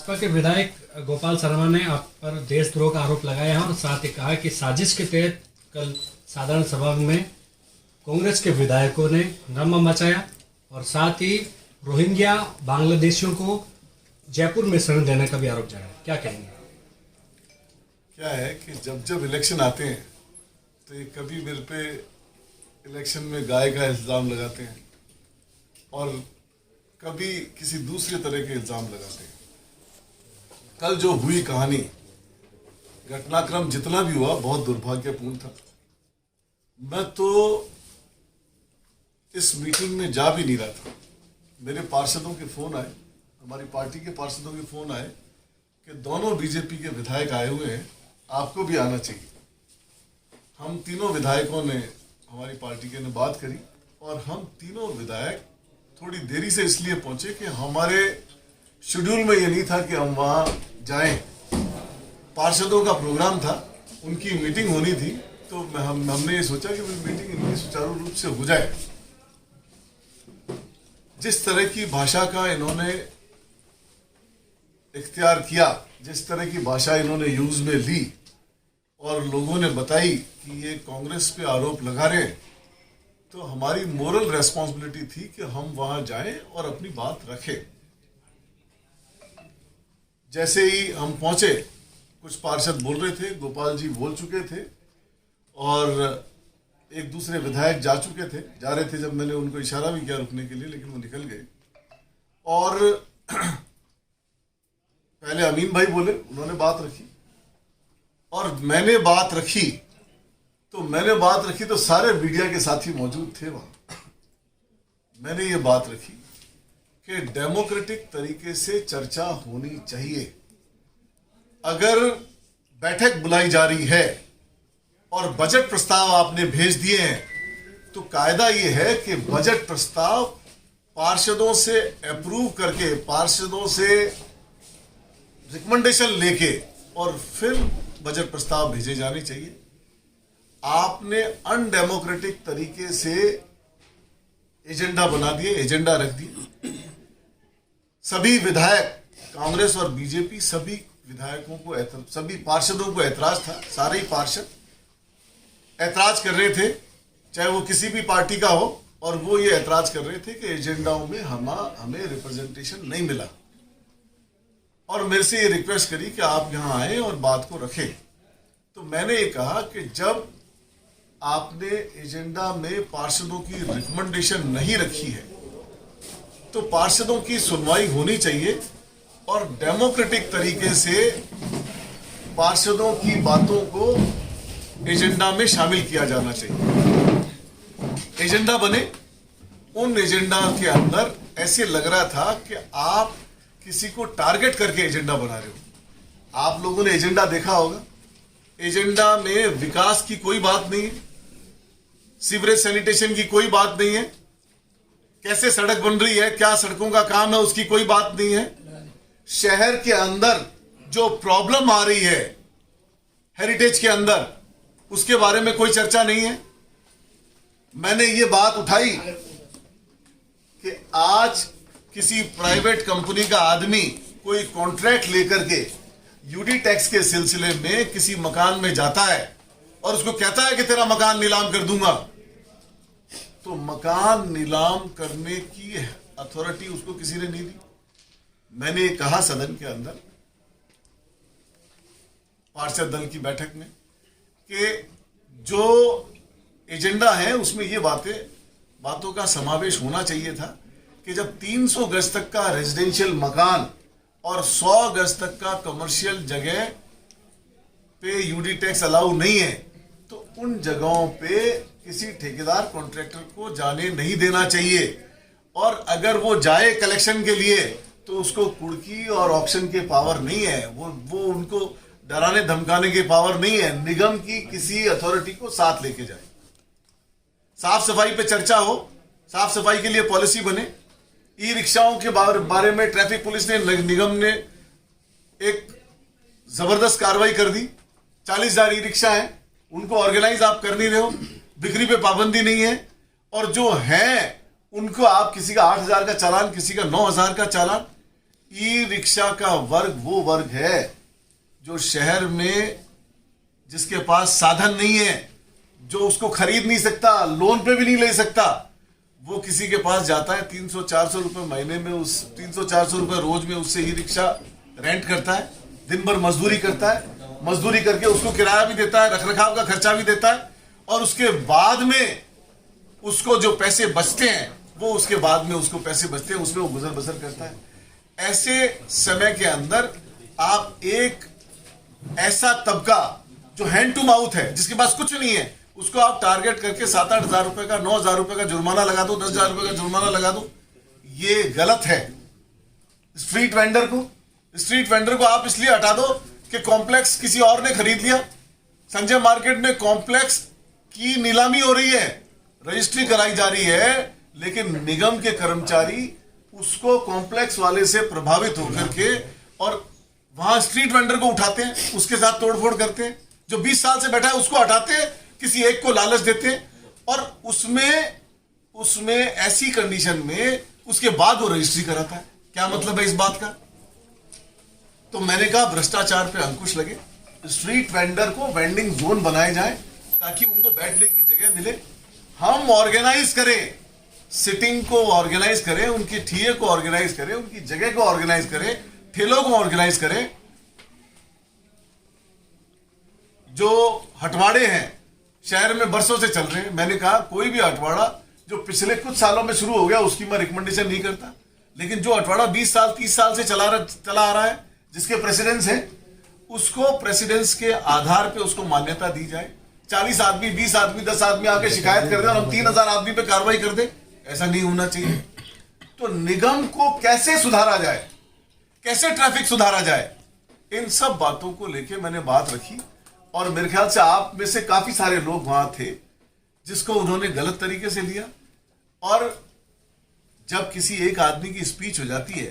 भाजपा के विधायक गोपाल शर्मा ने आप पर देशद्रोह का आरोप लगाया है और साथ ही कहा कि साजिश के तहत कल साधारण सभा में कांग्रेस के विधायकों ने हंगामा मचाया और साथ ही रोहिंग्या बांग्लादेशियों को जयपुर में शरण देने का भी आरोप लगाया। क्या कहेंगे? क्या है कि जब जब इलेक्शन आते हैं तो ये कभी मेरे पे इलेक्शन में गाय का इल्ज़ाम लगाते हैं और कभी किसी दूसरे तरह के इल्ज़ाम लगाते हैं। कल जो हुई कहानी, घटनाक्रम जितना भी हुआ बहुत दुर्भाग्यपूर्ण था। मैं तो इस मीटिंग में जा भी नहीं रहा था। मेरे पार्षदों के फोन आए, हमारी पार्टी के पार्षदों के फोन आए कि दोनों बीजेपी के विधायक आए हुए हैं, आपको भी आना चाहिए। हम तीनों विधायकों ने, हमारी पार्टी के ने बात करी और हम तीनों विधायक थोड़ी देरी से इसलिए पहुंचे कि हमारे शेड्यूल में ये नहीं था कि हम वहां जाएं। पार्षदों का प्रोग्राम था, उनकी मीटिंग होनी थी, तो हमने ये सोचा कि मीटिंग इनकी सुचारू रूप से हो जाए। जिस तरह की भाषा का इन्होंने इख्तियार किया, जिस तरह की भाषा इन्होंने यूज में ली और लोगों ने बताई कि ये कांग्रेस पे आरोप लगा रहे हैं, तो हमारी मोरल रेस्पॉन्सिबिलिटी थी कि हम वहां जाएं और अपनी बात रखें। जैसे ही हम पहुंचे, कुछ पार्षद बोल रहे थे, गोपाल जी बोल चुके थे और एक दूसरे विधायक जा रहे थे जब मैंने उनको इशारा भी किया रुकने के लिए, लेकिन वो निकल गए। और पहले अमीन भाई बोले, उन्होंने बात रखी और मैंने बात रखी तो सारे मीडिया के साथी मौजूद थे वहां। मैंने ये बात रखी कि डेमोक्रेटिक तरीके से चर्चा होनी चाहिए। अगर बैठक बुलाई जा रही है और बजट प्रस्ताव आपने भेज दिए हैं, तो कायदा ये है कि बजट प्रस्ताव पार्षदों से अप्रूव करके, पार्षदों से रिकमेंडेशन लेके और फिर बजट प्रस्ताव भेजे जाने चाहिए। आपने अनडेमोक्रेटिक तरीके से एजेंडा बना दिए, एजेंडा रख दिए। सभी विधायक, कांग्रेस और बीजेपी, सभी विधायकों को, सभी पार्षदों को ऐतराज था। सारे ही पार्षद ऐतराज कर रहे थे, चाहे वो किसी भी पार्टी का हो, और वो ये ऐतराज कर रहे थे कि एजेंडाओं में हमें रिप्रेजेंटेशन नहीं मिला और मेरे से ये रिक्वेस्ट करी कि आप यहां आए और बात को रखें। तो मैंने ये कहा कि जब आपने एजेंडा में पार्षदों की रिकमेंडेशन नहीं रखी है, तो पार्षदों की सुनवाई होनी चाहिए और डेमोक्रेटिक तरीके से पार्षदों की बातों को एजेंडा में शामिल किया जाना चाहिए। एजेंडा बने। उन एजेंडा के अंदर ऐसे लग रहा था कि आप किसी को टारगेट करके एजेंडा बना रहे हो। आप लोगों ने एजेंडा देखा होगा, एजेंडा में विकास की कोई बात नहीं है, सीवरेज सैनिटेशन की कोई बात नहीं है, कैसे सड़क बन रही है, क्या सड़कों का काम है, उसकी कोई बात नहीं है। शहर के अंदर जो प्रॉब्लम आ रही है हेरिटेज के अंदर, उसके बारे में कोई चर्चा नहीं है। मैंने ये बात उठाई कि आज किसी प्राइवेट कंपनी का आदमी कोई कॉन्ट्रैक्ट लेकर के यूडी टैक्स के सिलसिले में किसी मकान में जाता है और उसको कहता है कि तेरा मकान नीलाम कर दूंगा, तो मकान नीलाम करने की अथॉरिटी उसको किसी ने नहीं दी। मैंने कहा सदन के अंदर पार्षद दल की बैठक में कि जो एजेंडा है उसमें ये बातों का समावेश होना चाहिए था कि जब 300 गज तक का रेजिडेंशियल मकान और 100 गज तक का कमर्शियल जगह पे यूडी टैक्स अलाउ नहीं है, तो उन जगहों पे किसी ठेकेदार कॉन्ट्रैक्टर को जाने नहीं देना चाहिए। और अगर वो जाए कलेक्शन के लिए तो उसको कुड़की और ऑक्शन के पावर नहीं है, वो उनको डराने धमकाने के पावर नहीं है। निगम की किसी अथॉरिटी को साथ लेके जाए, साफ सफाई पे चर्चा हो, साफ सफाई के लिए पॉलिसी बने। ई रिक्शाओं के बारे में ट्रैफिक पुलिस ने, निगम ने एक जबरदस्त कार्रवाई कर दी। 40,000 ई रिक्शा है, उनको ऑर्गेनाइज आप कर नहीं रहे हो, बिक्री पे पाबंदी नहीं है, और जो है उनको आप किसी का 8,000 का चालान, किसी का 9,000 का चालान। ई रिक्शा का वर्ग वो वर्ग है जो शहर में जिसके पास साधन नहीं है, जो उसको खरीद नहीं सकता, लोन पे भी नहीं ले सकता, वो किसी के पास जाता है 300-400 रुपए महीने में, उस 300-400 रुपए रोज में उससे ई रिक्शा रेंट करता है, दिन भर मजदूरी करता है, मजदूरी करके उसको किराया भी देता है, रखरखाव का खर्चा भी देता है, और उसके बाद में उसको जो पैसे बचते हैं वो उसके बाद में उसको पैसे बचते हैं, उसमें वो गुजर बसर करता है। ऐसे समय के अंदर आप एक ऐसा तबका जो हैंड टू माउथ है, जिसके पास कुछ नहीं है, उसको आप टारगेट करके 7-8 हजार रुपए का, 9 हजार रुपए का जुर्माना लगा दो, 10 हजार रुपए का जुर्माना लगा दो, ये गलत है। स्ट्रीट वेंडर को आप इसलिए हटा दो कि कॉम्प्लेक्स किसी और ने खरीद लिया। संजय मार्केट में कॉम्प्लेक्स की नीलामी हो रही है, रजिस्ट्री कराई जा रही है, लेकिन निगम के कर्मचारी उसको कॉम्प्लेक्स वाले से प्रभावित होकर के और वहां स्ट्रीट वेंडर को उठाते हैं, उसके साथ तोड़फोड़ करते हैं, जो 20 साल से बैठा है उसको हटाते हैं, किसी एक को लालच देते हैं, और उसमें ऐसी कंडीशन में उसके बाद वो रजिस्ट्री कराता है। क्या मतलब है इस बात का? तो मैंने कहा भ्रष्टाचार पे अंकुश लगे, स्ट्रीट वेंडर को वेंडिंग जोन बनाए जाए ताकि उनको बैठने की जगह मिले। हम ऑर्गेनाइज करें, सिटिंग को ऑर्गेनाइज करें, उनकी ठिये को ऑर्गेनाइज करें, उनकी जगह को ऑर्गेनाइज करें, ठेलों को ऑर्गेनाइज करें। जो हटवाड़े हैं शहर में बरसों से चल रहे हैं, मैंने कहा कोई भी हटवाड़ा जो पिछले कुछ सालों में शुरू हो गया उसकी मैं रिकमेंडेशन नहीं करता, लेकिन जो हटवाड़ा 20 साल 30 साल से चला आ रहा है, जिसके प्रेसिडेंस है, उसको प्रेसिडेंस के आधार पे उसको मान्यता दी जाए। 40 आदमी, 20 आदमी, 10 आदमी आके शिकायत कर दे और हम 3000 आदमी पे कार्रवाई कर दे, ऐसा नहीं होना चाहिए। तो निगम को कैसे सुधारा जाए, कैसे ट्रैफिक सुधारा जाए, इन सब बातों को लेके मैंने बात रखी, और मेरे ख्याल से आप में से काफी सारे लोग वहां थे जिसको उन्होंने गलत तरीके से लिया। और जब किसी एक आदमी की स्पीच हो जाती है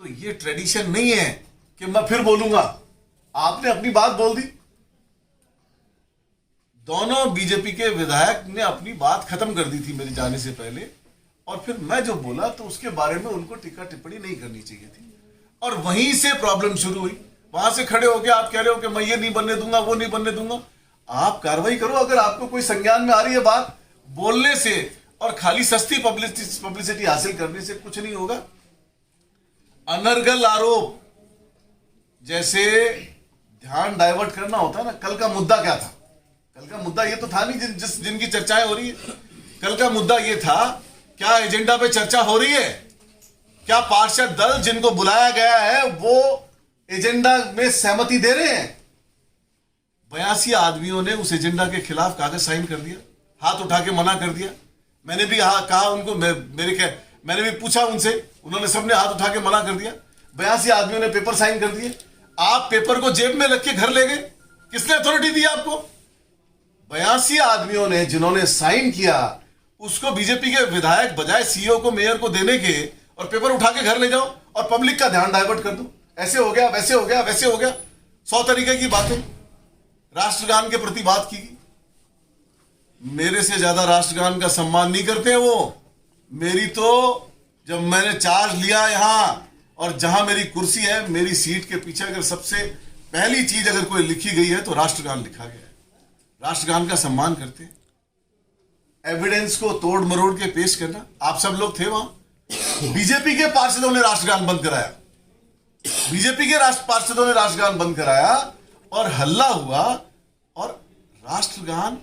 तो ये ट्रेडिशन नहीं है कि मैं फिर बोलूंगा, आपने अपनी बात बोल दी। दोनों बीजेपी के विधायक ने अपनी बात खत्म कर दी थी मेरे जाने से पहले, और फिर मैं जो बोला तो उसके बारे में उनको टीका टिप्पणी नहीं करनी चाहिए थी, और वहीं से प्रॉब्लम शुरू हुई। वहां से खड़े होकर आप कह रहे हो कि मैं ये नहीं बनने दूंगा, वो नहीं बनने दूंगा। आप कार्रवाई करो, अगर आपको कोई संज्ञान में आ रही है बात, बोलने से और खाली सस्ती पब्लिसिटी हासिल करने से कुछ नहीं होगा। अनर्गल आरोप जैसे ध्यान डाइवर्ट करना होता है ना। कल का मुद्दा क्या था? कल का मुद्दा ये तो था नहीं जिनकी चर्चाएं हो रही है। कल का मुद्दा ये था, क्या एजेंडा पे चर्चा हो रही है? क्या पार्षद दल जिनको बुलाया गया है वो एजेंडा में सहमति दे रहे हैं? 82 आदमियों ने उस एजेंडा के खिलाफ कागज साइन कर दिया, हाथ उठा के मना कर दिया। मैंने भी कहा उनको, मैंने भी पूछा उनसे, उन्होंने सबने हाथ उठा के मना कर दिया। 82 आदमियों ने पेपर साइन कर दिए। आप पेपर को जेब में रख के घर ले गए, किसने अथॉरिटी दी आपको? 82 आदमियों ने जिन्होंने साइन किया, उसको बीजेपी के विधायक बजाय सीईओ को, मेयर को देने के और पेपर उठा के घर ले जाओ और पब्लिक का ध्यान डाइवर्ट कर दो। ऐसे हो गया, वैसे हो गया, वैसे हो गया, 100 तरीके की बातें। राष्ट्रगान के प्रति बात की, मेरे से ज्यादा राष्ट्रगान का सम्मान नहीं करते हैं वो। मेरी तो जब मैंने चार्ज लिया यहां, और जहां मेरी कुर्सी है, मेरी सीट के पीछे अगर सबसे पहली चीज अगर कोई लिखी गई है तो राष्ट्रगान लिखा गया है। राष्ट्रगान का सम्मान करते हैं। एविडेंस को तोड़ मरोड़ के पेश करना, आप सब लोग थे वहां। बीजेपी के पार्षदों ने राष्ट्रगान बंद कराया, बीजेपी के पार्षदों ने राष्ट्रगान बंद कराया और हल्ला हुआ। और राष्ट्रगान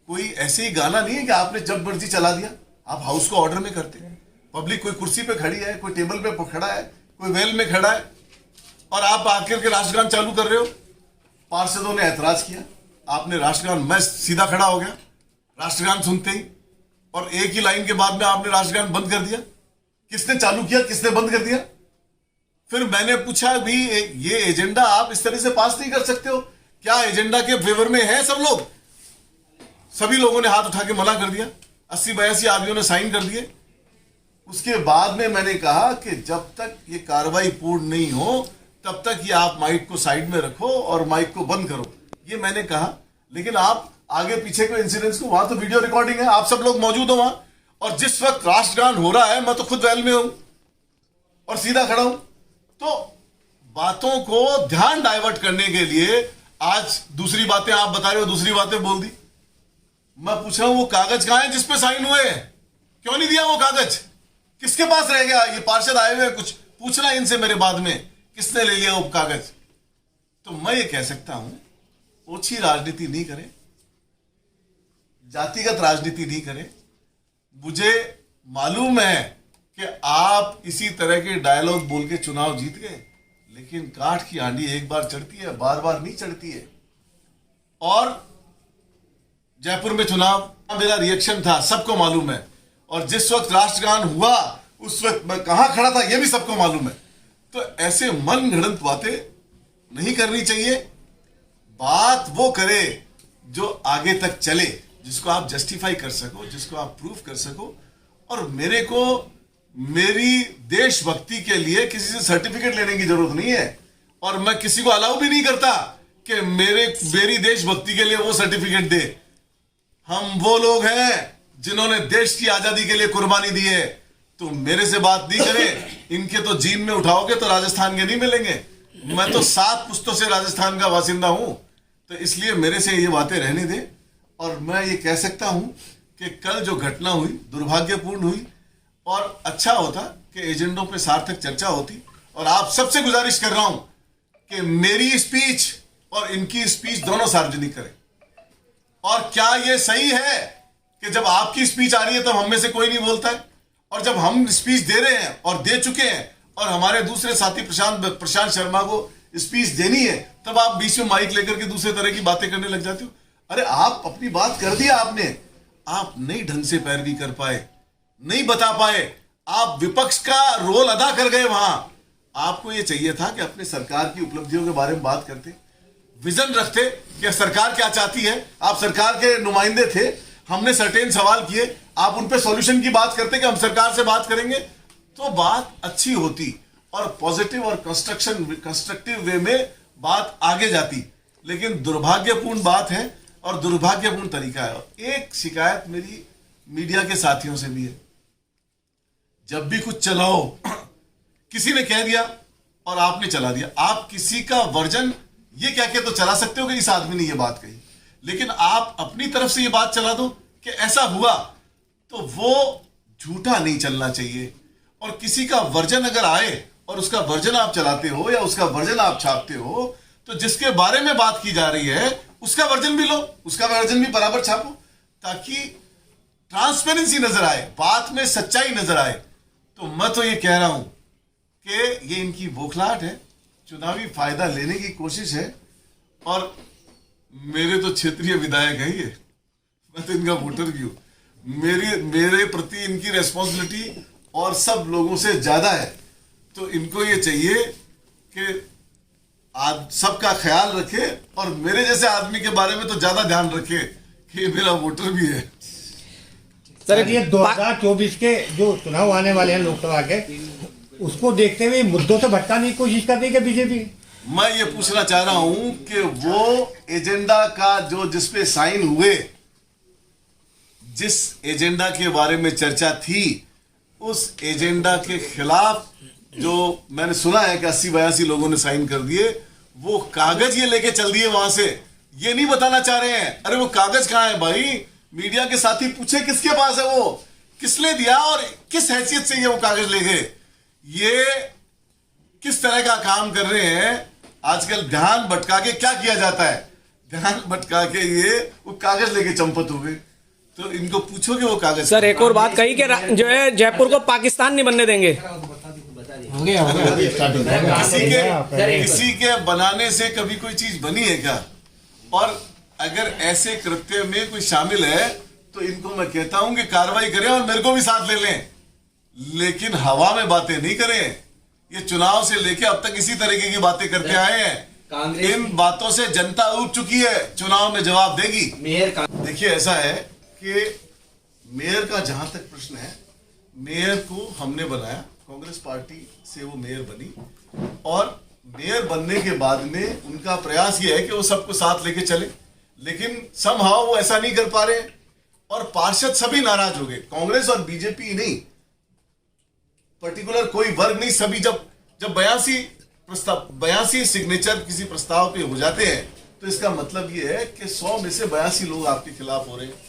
कोई ऐसे ही गाना नहीं है कि आपने जब मर्जी चला दिया। आप हाउस को ऑर्डर में करते हैं। पब्लिक कोई कुर्सी पे खड़ी है, कोई टेबल पे खड़ा है, कोई वेल में खड़ा है, और आप आकर के राष्ट्रगान चालू कर रहे हो। पार्षदों ने ऐतराज किया, आपने राष्ट्रगान, मैं सीधा खड़ा हो गया राष्ट्रगान सुनते ही, और एक ही लाइन के बाद में आपने राष्ट्रगान बंद कर दिया। किसने चालू किया, किसने बंद कर दिया? फिर मैंने पूछा भी, ये एजेंडा आप इस तरह से पास नहीं कर सकते हो। क्या एजेंडा के फेवर में है सब लोग? सभी लोगों ने हाथ उठा के मना कर दिया। 80-82 आदमियों ने साइन कर दिए। उसके बाद में मैंने कहा कि जब तक ये कार्रवाई पूर्ण नहीं हो तब तक ये आप माइक को साइड में रखो और माइक को बंद करो, ये मैंने कहा। लेकिन आप आगे पीछे के इंसिडेंट्स को, वहां तो वीडियो रिकॉर्डिंग है, आप सब लोग मौजूद हो वहां, और जिस वक्त राष्ट्रगान हो रहा है मैं तो खुद वेल में हूं और सीधा खड़ा हूं। तो बातों को ध्यान डाइवर्ट करने के लिए आज दूसरी बातें आप बता रहे हो, दूसरी बातें बोल दी। मैं पूछ रहा हूं वो कागज कहां है जिसपे साइन हुए? क्यों नहीं दिया वो कागज? किसके पास रह गया? ये पार्षद आए हुए, कुछ पूछना इनसे मेरे बाद में, किसने ले लिया वो कागज? तो मैं ये कह सकता हूं, ओछी राजनीति नहीं करें, जातिगत राजनीति नहीं करें। मुझे मालूम है कि आप इसी तरह के डायलॉग बोल के चुनाव जीत गए, लेकिन काठ की आंधी एक बार चढ़ती है, बार बार नहीं चढ़ती है। और जयपुर में चुनाव मेरा रिएक्शन था, सबको मालूम है। और जिस वक्त राष्ट्रगान हुआ उस वक्त मैं कहां खड़ा था यह भी सबको मालूम है। तो ऐसे मन घड़ंत बातें नहीं करनी चाहिए। बात वो करे जो आगे तक चले, जिसको आप जस्टिफाई कर सको, जिसको आप प्रूफ कर सको। और मेरे को मेरी देशभक्ति के लिए किसी से सर्टिफिकेट लेने की जरूरत नहीं है, और मैं किसी को अलाउ भी नहीं करता कि मेरी देशभक्ति के लिए वो सर्टिफिकेट दे। हम वो लोग हैं जिन्होंने देश की आजादी के लिए कुर्बानी दी है। तो मेरे से बात नहीं करें, इनके तो जीन में उठाओगे तो राजस्थान के नहीं मिलेंगे। मैं तो 7 पुश्तों से राजस्थान का बासिंदा हूं, तो इसलिए मेरे से ये बातें रहने दें। और मैं ये कह सकता हूं कि कल जो घटना हुई दुर्भाग्यपूर्ण हुई, और अच्छा होता कि एजेंडों पे सार्थक चर्चा होती। और आप सबसे गुजारिश कर रहा हूं कि मेरी स्पीच और इनकी स्पीच दोनों सार्वजनिक करें। और क्या यह सही है कि जब आपकी स्पीच आ रही है तब हम में से कोई नहीं बोलता है, और जब हम स्पीच दे रहे हैं और दे चुके हैं और हमारे दूसरे साथी प्रशांत शर्मा को स्पीच देनी है, तब आप बीच में माइक लेकर के दूसरे तरह की बातें करने लग जाते हो? अरे आप अपनी बात कर दिया आपने, आप नहीं ढंग से पैरवी कर पाए, नहीं बता पाए, आप विपक्ष का रोल अदा कर गए वहां। आपको यह चाहिए था कि अपने सरकार की उपलब्धियों के बारे में बात करते, विजन रखते कि सरकार क्या चाहती है। आप सरकार के नुमाइंदे थे, हमने सर्टेन सवाल किए, आप उन पे सॉल्यूशन की बात करते कि हम सरकार से बात करेंगे, तो बात अच्छी होती और पॉजिटिव और कंस्ट्रक्टिव वे में बात आगे जाती। लेकिन दुर्भाग्यपूर्ण बात है और दुर्भाग्यपूर्ण तरीका है। एक शिकायत मेरी मीडिया के साथियों से भी है, जब भी कुछ चलाओ किसी ने कह दिया और आपने चला दिया। आप किसी का वर्जन ये कह के तो चला सकते हो कि इस आदमी ने ये बात कही, लेकिन आप अपनी तरफ से ये बात चला दो कि ऐसा हुआ, तो वो झूठा नहीं चलना चाहिए। और किसी का वर्जन अगर आए और उसका वर्जन आप चलाते हो या उसका वर्जन आप छापते हो, तो जिसके बारे में बात की जा रही है उसका वर्जन भी लो, उसका वर्जन भी बराबर छापो, ताकि ट्रांसपेरेंसी नजर आए, बात में सच्चाई नजर आए। तो मैं तो ये कह रहा हूं कि ये इनकी बौखलाहट है, चुनावी फायदा लेने की कोशिश है। और मेरे तो क्षेत्रीय विधायक है ये, मैं तो इनका वोटर भी हूं। मेरे प्रति इनकी रेस्पॉन्सिबिलिटी और सब लोगों से ज्यादा है। तो इनको ये चाहिए कि आज सबका ख्याल रखे और मेरे जैसे आदमी के बारे में तो ज्यादा ध्यान रखे कि ये मेरा वोटर भी है। सर ये 2024 के जो चुनाव आने वाले हैं लोकसभा के, उसको देखते हुए मुद्दों से भटकाने की कोशिश कर रही है बीजेपी। मैं ये पूछना चाह रहा हूं कि वो एजेंडा का जो जिसपे साइन हुए, जिस एजेंडा के बारे में चर्चा थी, उस एजेंडा के खिलाफ जो मैंने सुना है कि 80-82 लोगों ने साइन कर दिए, वो कागज ये लेके चल दिए वहां से। ये नहीं बताना चाह रहे हैं, अरे वो कागज कहां है भाई? मीडिया के साथी पूछे किसके पास है, वो किसने दिया और किस हैसियत से ये वो कागज ले गए? ये किस तरह का काम कर रहे हैं? आजकल ध्यान भटका के क्या किया जाता है? ध्यान भटका के ये वो कागज लेके चंपत हो गए। तो इनको पूछोगे वो कागज। सर एक और बात कही कि जो है जयपुर को पाकिस्तान नहीं बनने देंगे। हो गया किसी के बनाने से कभी कोई चीज बनी है क्या? और अगर ऐसे कृत्य में कोई शामिल है तो इनको मैं कहता हूं कि कार्रवाई करें और मेरे को भी साथ ले लें, लेकिन हवा में बातें नहीं करें। ये चुनाव से लेके अब तक इसी तरीके की बातें करते आए हैं। इन बातों से जनता उब चुकी है, चुनाव में जवाब देगी। देखिए ऐसा है कि मेयर का जहां तक प्रश्न है, मेयर को हमने बनाया, कांग्रेस पार्टी से वो मेयर बनी, और मेयर बनने के बाद में उनका प्रयास ये है कि वो सबको साथ लेके चले, लेकिन समहाउ वो ऐसा नहीं कर पा रहे और पार्षद सभी नाराज हो गए। कांग्रेस और बीजेपी नहीं, पर्टिकुलर कोई वर्ग नहीं, सभी जब जब 82 सिग्नेचर किसी प्रस्ताव पे हो जाते हैं तो इसका मतलब ये है कि 100 में से 82 लोग आपके खिलाफ हो रहे हैं।